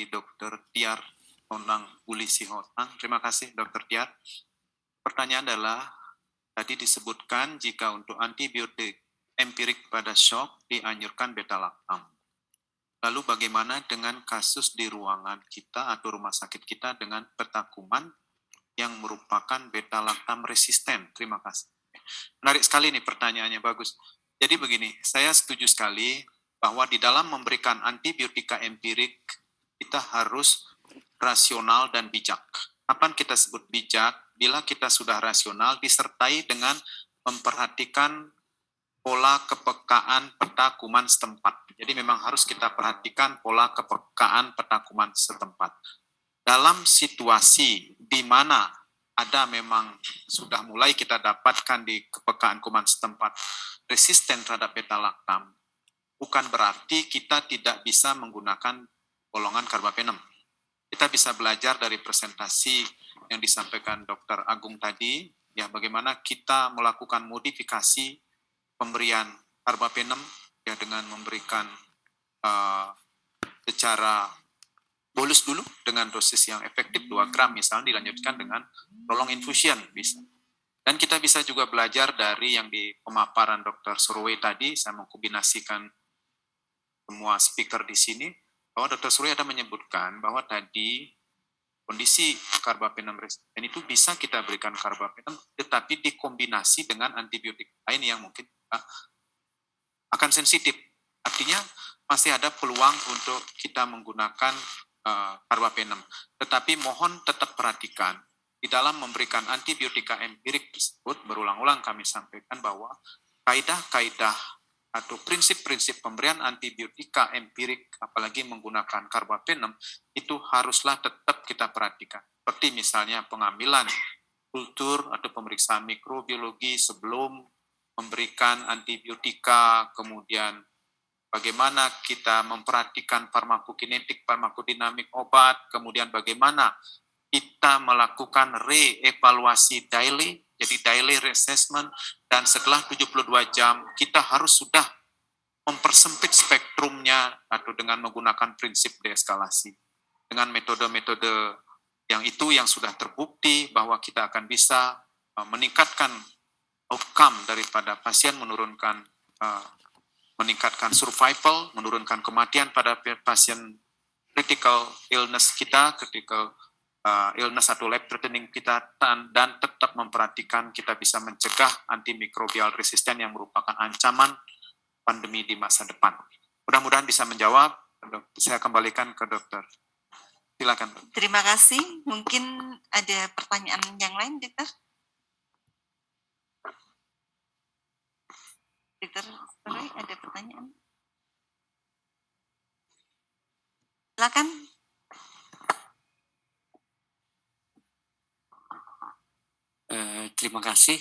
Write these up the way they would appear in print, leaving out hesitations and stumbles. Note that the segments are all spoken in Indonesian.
Dr. Tiar Onang Uli Sihotang. Terima kasih Dr. Tiar. Pertanyaan adalah, tadi disebutkan jika untuk antibiotik empirik pada shock dianjurkan beta-lactam. Lalu bagaimana dengan kasus di ruangan kita atau rumah sakit kita dengan petakuman yang merupakan beta-lactam resisten? Terima kasih. Menarik sekali nih pertanyaannya, bagus. Jadi begini, saya setuju sekali bahwa di dalam memberikan antibiotika empirik kita harus rasional dan bijak. Kapan kita sebut bijak? Bila kita sudah rasional disertai dengan memperhatikan pola kepekaan peta kuman setempat. Jadi memang harus kita perhatikan pola kepekaan peta kuman setempat. Dalam situasi di mana ada memang sudah mulai kita dapatkan di kepekaan kuman setempat resisten terhadap beta-lactam, bukan berarti kita tidak bisa menggunakan golongan karbapenem. Kita bisa belajar dari presentasi yang disampaikan Dr. Agung tadi, ya bagaimana kita melakukan modifikasi pemberian karbapenem ya dengan memberikan secara bolus dulu dengan dosis yang efektif 2 gram misalnya, dilanjutkan dengan prolong infusion bisa. Dan kita bisa juga belajar dari yang di pemaparan Dr. Surway tadi, saya mengkombinasikan semua speaker di sini, bahwa Dr. Surway ada menyebutkan bahwa tadi kondisi karbapenem resisten itu bisa kita berikan karbapenem, tetapi dikombinasi dengan antibiotik lain yang mungkin akan sensitif. Artinya masih ada peluang untuk kita menggunakan karbapenem. Tetapi mohon tetap perhatikan, di dalam memberikan antibiotika empirik tersebut, berulang-ulang kami sampaikan bahwa kaidah-kaidah atau prinsip-prinsip pemberian antibiotika empirik, apalagi menggunakan karbapenem, itu haruslah tetap kita perhatikan. Seperti misalnya pengambilan kultur atau pemeriksaan mikrobiologi sebelum memberikan antibiotika, kemudian bagaimana kita memperhatikan farmakokinetik, farmakodinamik obat, kemudian bagaimana kita melakukan re-evaluasi daily, jadi daily reassessment, dan setelah 72 jam kita harus sudah mempersempit spektrumnya atau dengan menggunakan prinsip deeskalasi. Dengan metode-metode yang itu yang sudah terbukti bahwa kita akan bisa meningkatkan outcome daripada pasien, meningkatkan survival, menurunkan kematian pada pasien critical illness kita, critical illness atau life threatening kita, dan tetap memperhatikan kita bisa mencegah antimikrobial resisten yang merupakan ancaman pandemi di masa depan. Mudah-mudahan bisa menjawab. Saya kembalikan ke dokter. Silakan. Terima kasih. Mungkin ada pertanyaan yang lain, dokter? Dokter, ada pertanyaan? Silakan. Terima kasih.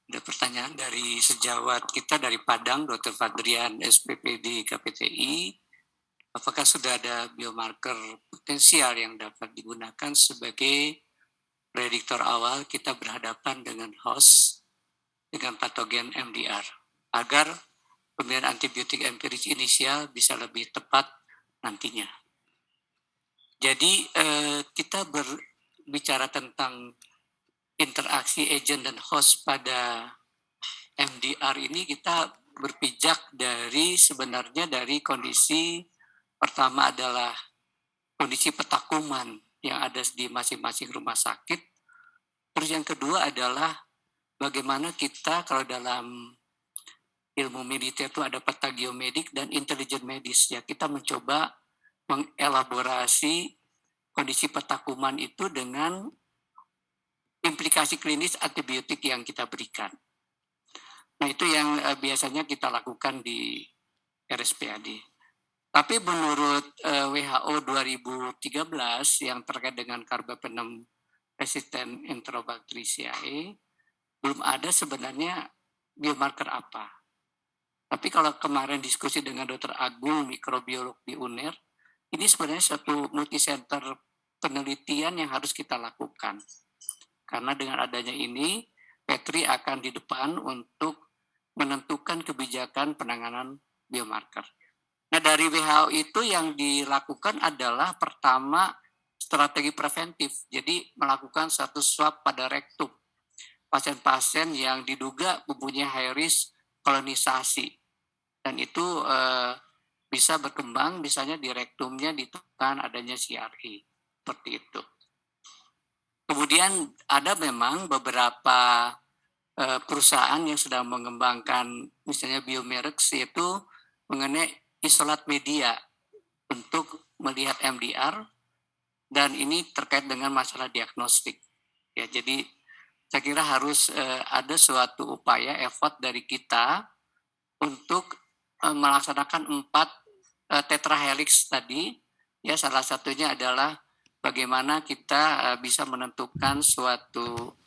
Ada pertanyaan dari sejawat kita dari Padang, Dr. Fadrian, SPPD KPTI. Apakah sudah ada biomarker potensial yang dapat digunakan sebagai prediktor awal kita berhadapan dengan host dengan patogen MDR, agar pemberian antibiotik empirik inisial bisa lebih tepat nantinya. Jadi kita berbicara tentang interaksi agent dan host pada MDR ini, kita berpijak dari sebenarnya dari kondisi pertama adalah kondisi peta kuman yang ada di masing-masing rumah sakit. Terus yang kedua adalah bagaimana kita, kalau dalam ilmu militer itu ada peta geomedik dan intelijen medis, ya kita mencoba mengelaborasi kondisi peta kuman itu dengan implikasi klinis antibiotik yang kita berikan. Nah itu yang biasanya kita lakukan di RSPAD. Tapi menurut WHO 2013 yang terkait dengan karbapenem resistant Enterobacteriaceae, belum ada sebenarnya biomarker apa. Tapi kalau kemarin diskusi dengan Dr. Agung, mikrobiolog di UNER, ini sebenarnya satu multicenter penelitian yang harus kita lakukan. Karena dengan adanya ini, Petri akan di depan untuk menentukan kebijakan penanganan biomarker. Nah, dari WHO itu yang dilakukan adalah pertama strategi preventif. Jadi melakukan satu swab pada rektum pasien-pasien yang diduga mempunyai high risk kolonisasi. Dan itu bisa berkembang misalnya di rektumnya ditemukan adanya CRE. Seperti itu. Kemudian ada memang beberapa perusahaan yang sedang mengembangkan misalnya biomerix, yaitu mengenai isolat media untuk melihat MDR, dan ini terkait dengan masalah diagnostik. Ya, jadi saya kira harus ada suatu upaya effort dari kita untuk melaksanakan 4 tetrahelix tadi. Ya, salah satunya adalah bagaimana kita bisa menentukan suatu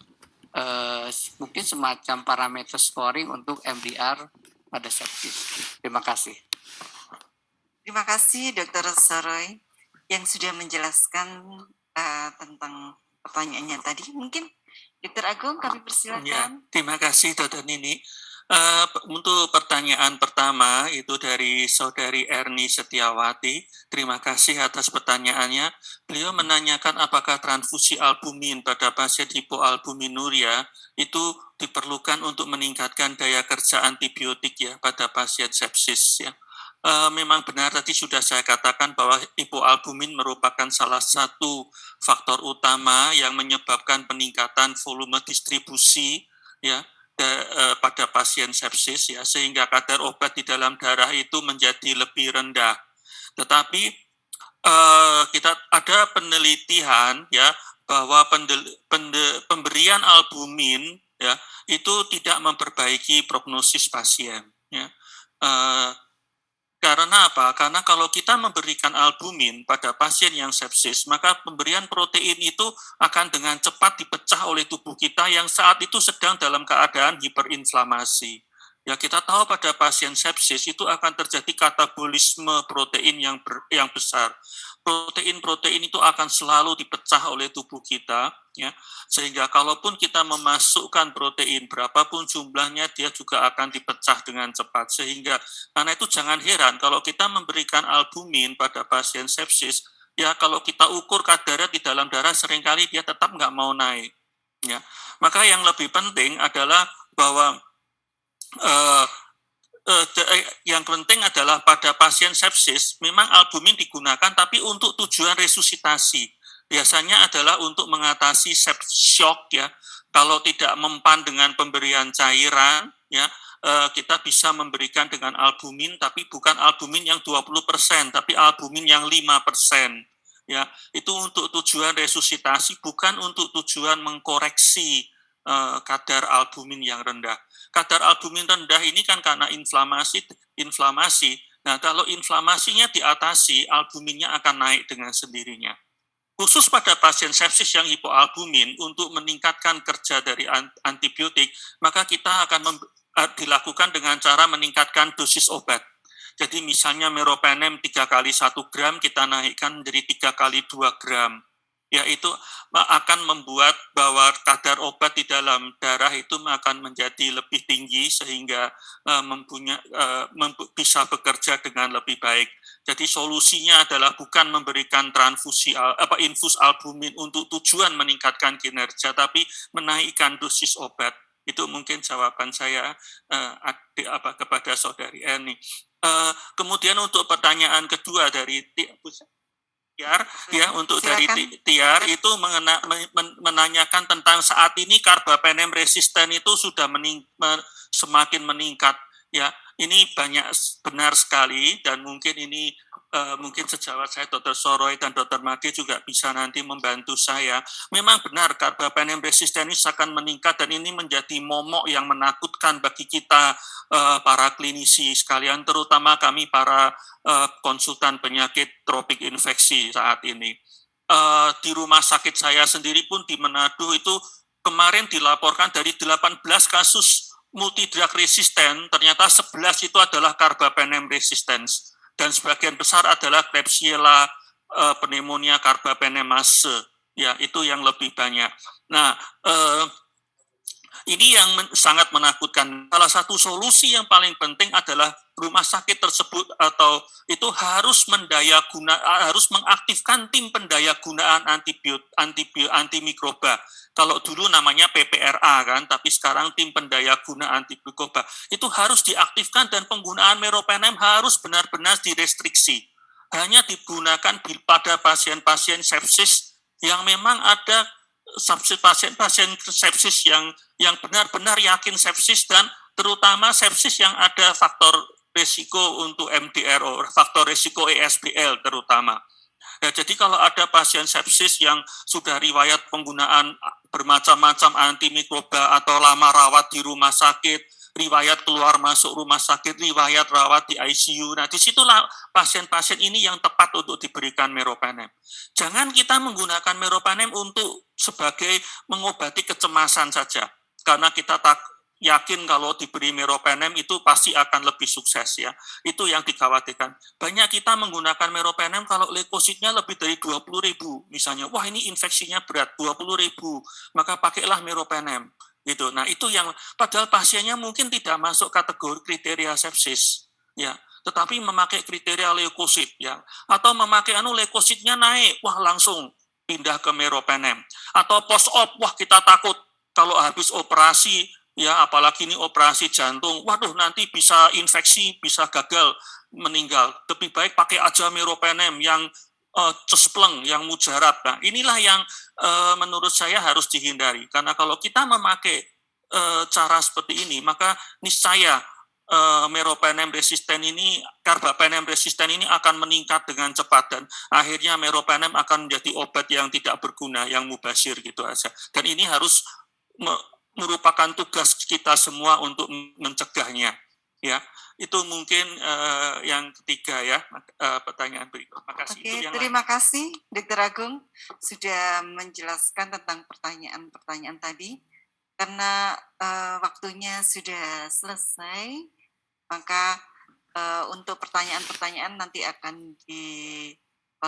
mungkin semacam parameter scoring untuk MDR pada sepsis. Terima kasih. Terima kasih Dr. Soroy yang sudah menjelaskan tentang pertanyaannya tadi. Mungkin Dr. Agung kami Ya, persilakan. terima kasih Dr. Nini. Untuk pertanyaan pertama itu dari Saudari Erni Setiawati. Terima kasih atas pertanyaannya. Beliau menanyakan apakah transfusi albumin pada pasien hipoalbuminuria itu diperlukan untuk meningkatkan daya kerja antibiotik ya pada pasien sepsis ya. Memang benar tadi sudah saya katakan bahwa hipoalbumin merupakan salah satu faktor utama yang menyebabkan peningkatan volume distribusi ya pada pasien sepsis ya, sehingga kadar obat di dalam darah itu menjadi lebih rendah. Tetapi kita ada penelitian ya bahwa pemberian albumin ya itu tidak memperbaiki prognosis pasien ya. Karena apa? Karena kalau kita memberikan albumin pada pasien yang sepsis, maka pemberian protein itu akan dengan cepat dipecah oleh tubuh kita yang saat itu sedang dalam keadaan hiperinflamasi. Ya, kita tahu pada pasien sepsis itu akan terjadi katabolisme protein yang besar. Protein-protein itu akan selalu dipecah oleh tubuh kita, ya, sehingga kalaupun kita memasukkan protein berapapun jumlahnya, dia juga akan dipecah dengan cepat. Sehingga karena itu jangan heran kalau kita memberikan albumin pada pasien sepsis, ya kalau kita ukur kadarnya di dalam darah seringkali dia tetap nggak mau naik. Ya, maka yang lebih penting adalah bahwa yang penting adalah pada pasien sepsis memang albumin digunakan tapi untuk tujuan resusitasi. Biasanya adalah untuk mengatasi sepsis shock ya. Kalau tidak mempan dengan pemberian cairan ya, kita bisa memberikan dengan albumin tapi bukan albumin yang 20%, tapi albumin yang 5%. Ya, itu untuk tujuan resusitasi, bukan untuk tujuan mengkoreksi kadar albumin yang rendah. Kadar albumin rendah ini kan karena inflamasi. Nah, kalau inflamasinya diatasi, albuminnya akan naik dengan sendirinya. Khusus pada pasien sepsis yang hipoalbumin, untuk meningkatkan kerja dari antibiotik, maka kita akan dilakukan dengan cara meningkatkan dosis obat. Jadi misalnya meropenem 3 kali 1 gram, kita naikkan menjadi 3 kali 2 gram. Ya, itu akan membuat bahwa kadar obat di dalam darah itu akan menjadi lebih tinggi sehingga bisa bekerja dengan lebih baik. Jadi solusinya adalah bukan memberikan infus albumin untuk tujuan meningkatkan kinerja, tapi menaikkan dosis obat. Itu mungkin jawaban saya kepada Saudari Erni. Kemudian untuk pertanyaan kedua dari Tiar, ya untuk dari Tiar itu menanyakan tentang saat ini carbapenem resisten itu sudah semakin meningkat. Ya, ini benar sekali, dan mungkin ini mungkin sejawat saya Dr. Soroy dan Dr. Made juga bisa nanti membantu saya. Memang benar carbapenem resisten ini akan meningkat, dan ini menjadi momok yang menakutkan bagi kita para klinisi sekalian, terutama kami para konsultan penyakit tropik infeksi saat ini. Di rumah sakit saya sendiri pun di Manado itu kemarin dilaporkan dari 18 kasus multidrug resisten, ternyata 11 itu adalah carbapenem resistance, dan sebagian besar adalah Klebsiella pneumonia carbapenemase. Ya, itu yang lebih banyak. Nah, Ini yang sangat menakutkan. Salah satu solusi yang paling penting adalah rumah sakit tersebut atau itu harus harus mengaktifkan tim pendayagunaan antimikroba. Kalau dulu namanya PPRA kan, tapi sekarang tim pendayagunaan antimikroba. Itu harus diaktifkan dan penggunaan meropenem harus benar-benar direstriksi. Hanya digunakan pada pasien-pasien sepsis yang memang ada pasien-pasien sepsis yang benar-benar yakin sepsis dan terutama sepsis yang ada faktor risiko untuk MDRO, faktor risiko ESBL terutama. Ya, jadi kalau ada pasien sepsis yang sudah riwayat penggunaan bermacam-macam antimikroba atau lama rawat di rumah sakit, riwayat keluar masuk rumah sakit, riwayat rawat di ICU. Nah, disitulah pasien-pasien ini yang tepat untuk diberikan meropenem. Jangan kita menggunakan meropenem untuk sebagai mengobati kecemasan saja, karena kita yakin kalau diberi meropenem itu pasti akan lebih sukses ya. Itu yang dikhawatirkan. Banyak kita menggunakan meropenem kalau leukositnya lebih dari 20.000 misalnya. Wah, ini infeksinya berat 20.000, maka pakailah meropenem. Gitu. Nah, itu yang padahal pasiennya mungkin tidak masuk kategori kriteria sepsis ya, tetapi memakai kriteria leukosit ya, atau memakai leukositnya naik, wah langsung pindah ke meropenem, atau post op, wah kita takut kalau habis operasi ya, apalagi ini operasi jantung, waduh nanti bisa infeksi, bisa gagal meninggal, lebih baik pakai aja meropenem yang cespleng, yang mujarab. Nah, inilah yang menurut saya harus dihindari. Karena kalau kita memakai cara seperti ini, maka niscaya meropenem resisten ini, carbapenem resisten ini akan meningkat dengan cepat dan akhirnya meropenem akan menjadi obat yang tidak berguna, yang mubasir gitu aja. Dan ini harus merupakan tugas kita semua untuk mencegahnya. Ya, itu mungkin yang ketiga ya, pertanyaan berikut. Oke, terima kasih Dr. Agung sudah menjelaskan tentang pertanyaan-pertanyaan tadi. Karena waktunya sudah selesai, maka untuk pertanyaan-pertanyaan nanti akan